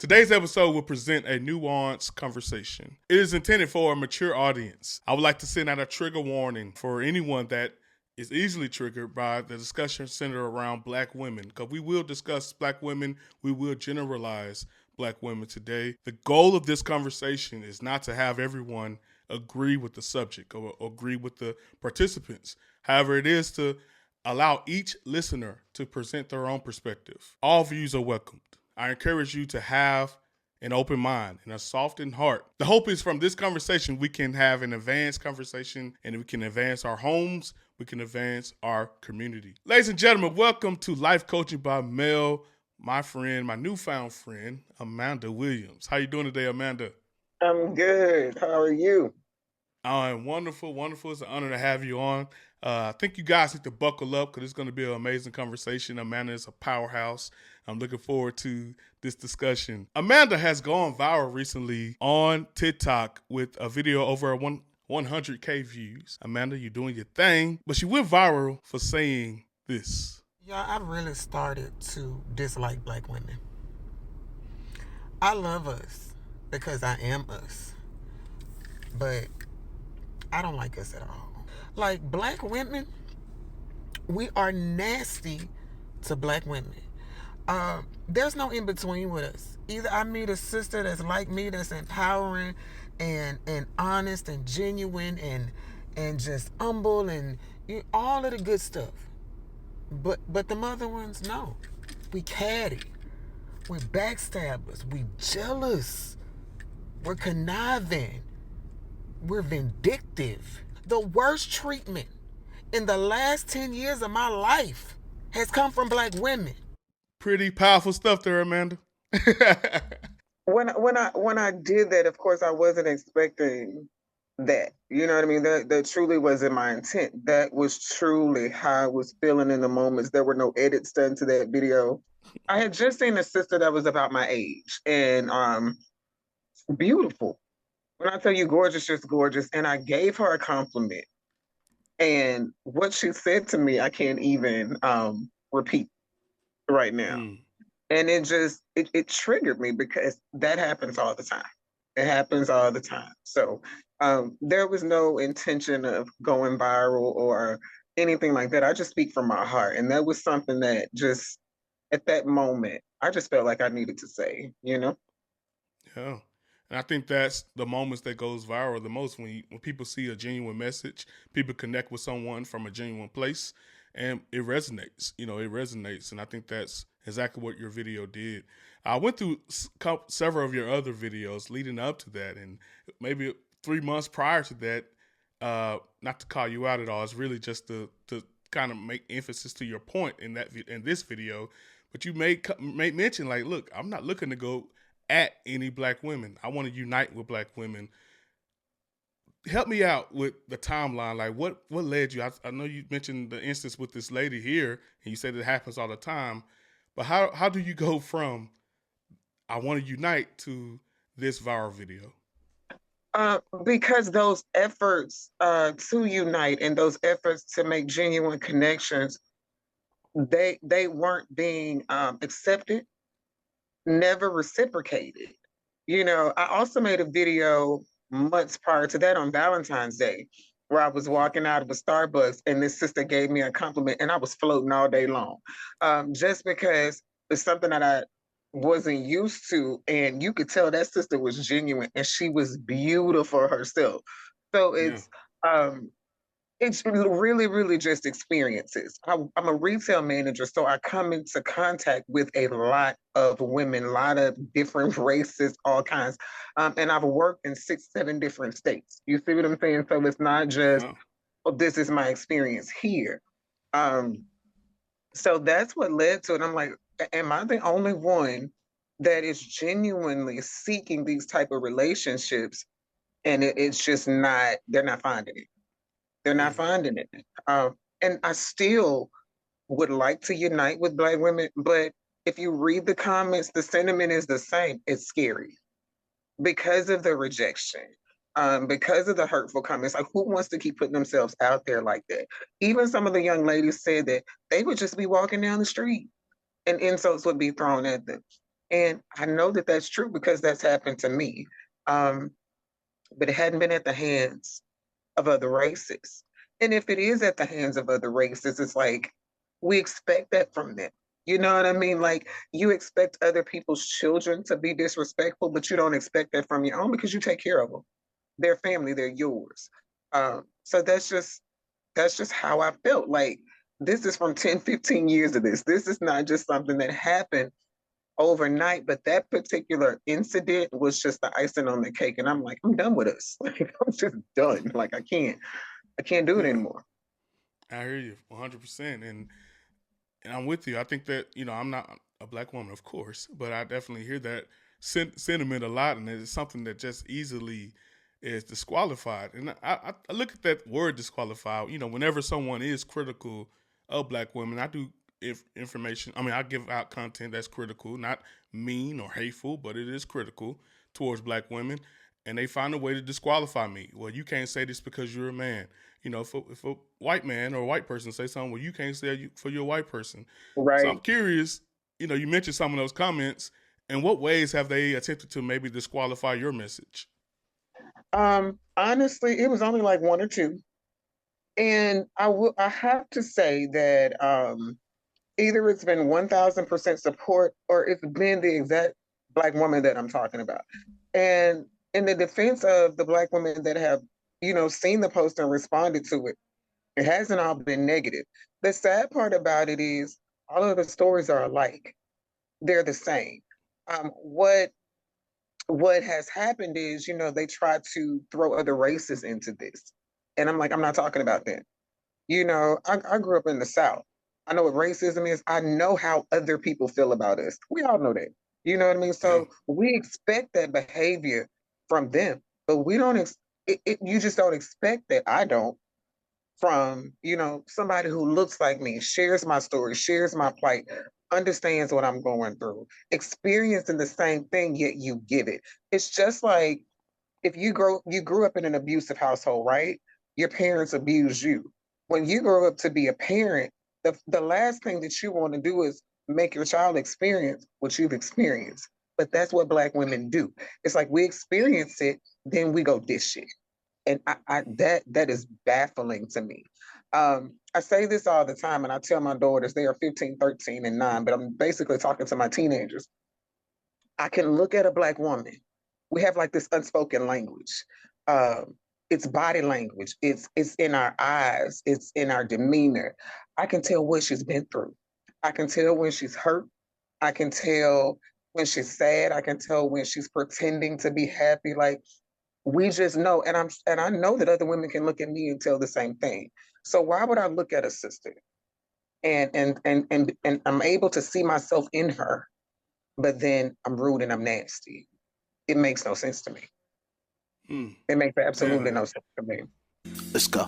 Today's episode will present a nuanced conversation. It is intended for a mature audience. I would like to send out a trigger warning for anyone that is easily triggered by the discussion centered around black women, because we will discuss black women, we will generalize black women today. The goal of this conversation is not to have everyone agree with the subject or agree with the participants. However, it is to allow each listener to present their own perspective. All views are welcomed. I encourage you to have an open mind and a softened heart. The hope is from this conversation, we can have an advanced conversation and we can advance our homes, we can advance our community. Ladies and gentlemen, welcome to Life Coaching by Mel, my friend, my newfound friend, Amanda Williams. How you doing today, Amanda? I'm good. How are you? I'm wonderful, wonderful. It's an honor to have you on. I think you guys need to buckle up because it's going to be an amazing conversation. Amanda is a powerhouse. I'm looking forward to this discussion. Amanda has gone viral recently on TikTok with a video over 100K views. Amanda, you're doing your thing. But she went viral for saying this. Yeah, I really started to dislike black women. I love us because I am us. But I don't like us at all. Like, black women, we are nasty to black women. There's no in between with us. Either I meet a sister that's like me, that's empowering and honest and genuine and just humble and all of the good stuff. But the other ones, no. We catty. We're backstabbers. We jealous. We're conniving. We're vindictive. The worst treatment in the last 10 years of my life has come from black women. Pretty powerful stuff there, Amanda. When I did that, of course, I wasn't expecting that. You know what I mean? That truly wasn't my intent. That was truly how I was feeling in the moments. There were no edits done to that video. I had just seen a sister that was about my age and beautiful. When I tell you gorgeous, just gorgeous. And I gave her a compliment. And what she said to me, I can't even repeat right now. And it triggered me because that happens all the time. It happens all the time. So there was no intention of going viral or anything like that. I just speak from my heart. And that was something that just at that moment, I just felt like I needed to say, you know? Yeah. And I think that's the moments that goes viral the most when people see a genuine message, people connect with someone from a genuine place, and it resonates. It resonates, and I think that's exactly what your video did. I went through several of your other videos leading up to that, and maybe 3 months prior to that, not to call you out at all, it's really just to kind of make emphasis to your point in this video, but you made mention like, look, I'm not looking to go at any black women. I want to unite with black women. Help me out with the timeline. Like, what led you? I know you mentioned the instance with this lady here, and you said it happens all the time. But how do you go from I want to unite to this viral video? Because those efforts to unite and those efforts to make genuine connections, they weren't being accepted, never reciprocated. I also made a video months prior to that on Valentine's Day where I was walking out of a Starbucks and this sister gave me a compliment and I was floating all day long. Just because it's something that I wasn't used to, and you could tell that sister was genuine and she was beautiful herself. So it's really, really just experiences. I'm a retail manager, so I come into contact with a lot of women, a lot of different races, all kinds. And I've worked in 6, 7 different states. You see what I'm saying? So it's not just, oh, this is my experience here. So that's what led to it. I'm like, am I the only one that is genuinely seeking these type of relationships? And it's just not, they're not finding it. They're not finding it. And I still would like to unite with black women, but if you read the comments, the sentiment is the same. It's scary because of the rejection, because of the hurtful comments. Like, who wants to keep putting themselves out there like that? Even some of the young ladies said that they would just be walking down the street and insults would be thrown at them. And I know that that's true because that's happened to me. Um, but it hadn't been at the hands of other races. And if it is at the hands of other races, it's like we expect that from them. You know what I mean? Like you expect other people's children to be disrespectful, but you don't expect that from your own because you take care of them. They're family, they're yours. So that's just how I felt. Like this is from 10, 15 years of this. This is not just something that happened overnight, but that particular incident was just the icing on the cake. And I'm like, I'm done with us. Like I'm just done. Like I can't do it Yeah, anymore. I hear you 100%, and I'm with you. I think that I'm not a black woman, of course, but I definitely hear that sentiment a lot, and it's something that just easily is disqualified. And I look at that word disqualified. Whenever someone is critical of black women, I do information. I mean, I give out content that's critical, not mean or hateful, but it is critical towards black women. And they find a way to disqualify me. Well, you can't say this because you're a man. If a white man or a white person say something, well, you can't say it for your white person. So I'm Right. curious, you mentioned some of those comments. In what ways have they attempted to maybe disqualify your message? Honestly, it was only like one or two. And I have to say that either it's been 1000% support or it's been the exact black woman that I'm talking about. And in the defense of the black women that have, seen the post and responded to it, it hasn't all been negative. The sad part about it is all of the stories are alike. They're the same. What has happened is, they try to throw other races into this. And I'm like, I'm not talking about that. I grew up in the South. I know what racism is. I know how other people feel about us. We all know that. You know what I mean? Yeah. So we expect that behavior from them, but we don't. You just don't expect that. I don't from somebody who looks like me, shares my story, shares my plight, understands what I'm going through, experiencing the same thing, yet you give it. It's just like if you grew up in an abusive household, right? Your parents abused you. When you grow up to be a parent, the last thing that you want to do is make your child experience what you've experienced. But that's what black women do. It's like we experience it, then we go dish it. And that is baffling to me. I say this all the time, and I tell my daughters, they are 15, 13, and 9, but I'm basically talking to my teenagers. I can look at a black woman. We have like this unspoken language. It's body language. It's in our eyes. It's in our demeanor. I can tell what she's been through. I can tell when she's hurt. I can tell when she's sad. I can tell when she's pretending to be happy. Like we just know, and I know that other women can look at me and tell the same thing. So why would I look at a sister and I'm able to see myself in her, but then I'm rude and I'm nasty? It makes no sense to me. Hmm. It makes absolutely Yeah. no sense to me. Let's go.